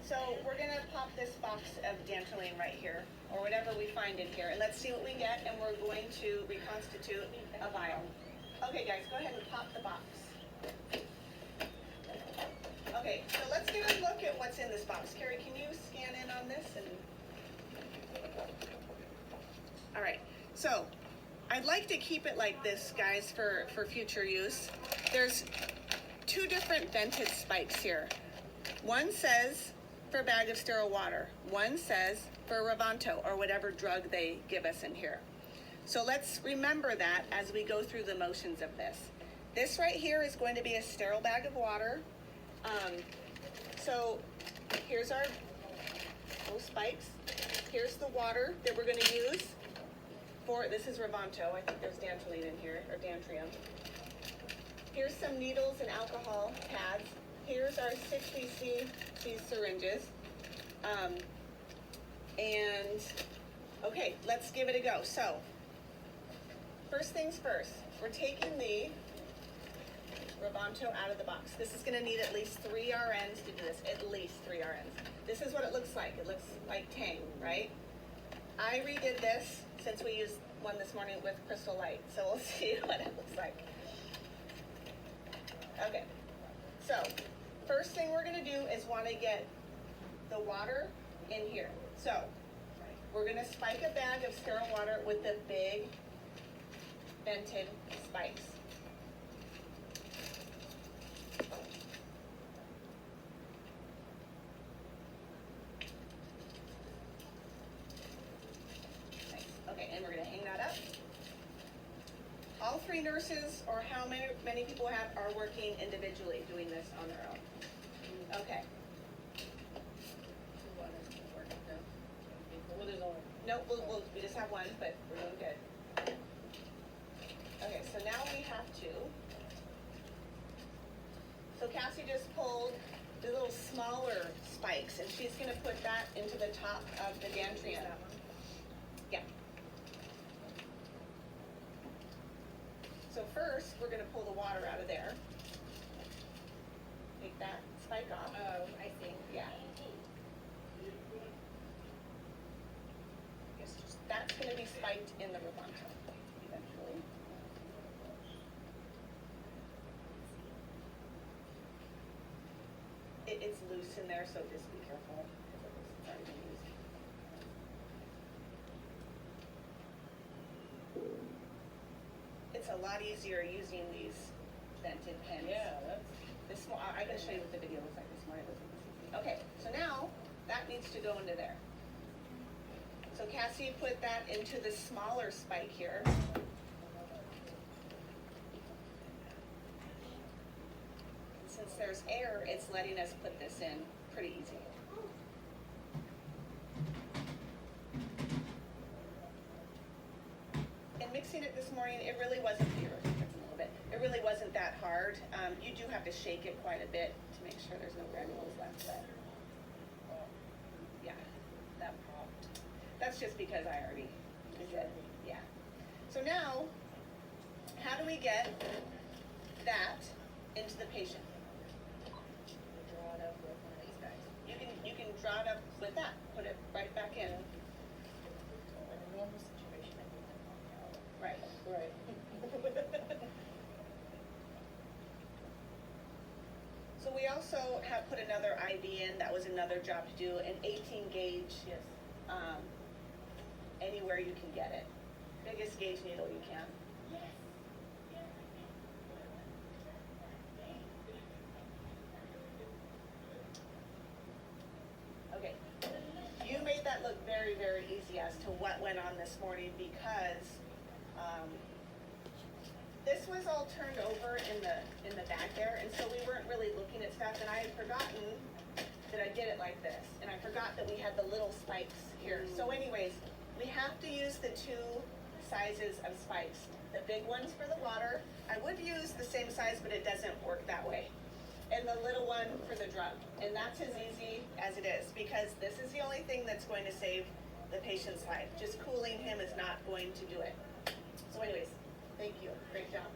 So we're gonna pop this box of dantrolene right here, or whatever we find in here, and let's see what we get, and we're going to reconstitute a vial. Okay guys, go ahead and pop the box. Okay, so let's get a look at what's in this box. Carrie, can you scan in on this? All right, so I'd like to keep it like this, guys, for future use. There's two different vented spikes here. One says for a bag of sterile water. One says for Revanto, or whatever drug they give us in here. So let's remember that as we go through the motions of this. This right here is going to be a sterile bag of water. So here's our little spikes. Here's the water that we're going to use for, this is Revanto. I think there's dantrolene in here, or dantrium. Here's some needles and alcohol pads. Here's our 6cc these syringes. And okay, let's give it a go. So first things first, we're taking the Revanto out of the box. This is going to need at least 3 RNs to do this, at least 3 RNs. This is what it looks like. It looks like Tang, right? I redid this since we used one this morning with Crystal Light, so we'll see what it looks like. Okay, so first thing we're going to do is want to get the water in here. So we're going to spike a bag of sterile water with the big vented spikes. Nice. Okay, and we're going to hang that up. All 3 nurses, or how many people are working individually doing this on their own? Okay. No, we just have one, but we're doing good. Okay, so now we have to. So Cassie just pulled the little smaller spikes, and she's going to put that into the top of the dantrium. Yeah. So first, we're going to pull the water out of there. Take that spike off. Oh, I see. Yeah. That's going to be spiked in the Revanto eventually. It's loose in there, so just be careful. It's already been used. It's a lot easier using these vented pens. Yeah, that's... This small, I'm going to show you what the video looks like this morning. Okay, so now that needs to go into there. So Cassie put that into the smaller spike here. Since there's air, it's letting us put this in pretty easy. And mixing it this morning, it really wasn't, it really wasn't that hard. You do have to shake it quite a bit to make sure there's no granules left, but yeah, that popped. That's just because I already did, yeah. So now, how do we get that into the patient? Draw it up with one of these guys. You can draw it up with that, put it right back in. In a normal situation, I think that would help. Right. Right. So we also have put another IV in. That was another job to do, an 18 gauge. Yes. Anywhere you can get it. Biggest gauge needle you can. Okay. You made that look very, very easy as to what went on this morning because this was all turned over in the back there, and so we weren't really looking at stuff, and I had forgotten that I did it like this, and I forgot that we had the little spikes here. So anyways, we have to use the 2 sizes of spikes. The big ones for the water. I would use the same size, but it doesn't work that way. And the little one for the drug. And that's as easy as it is, because this is the only thing that's going to save the patient's life. Just cooling him is not going to do it. So anyways, thank you. Great job.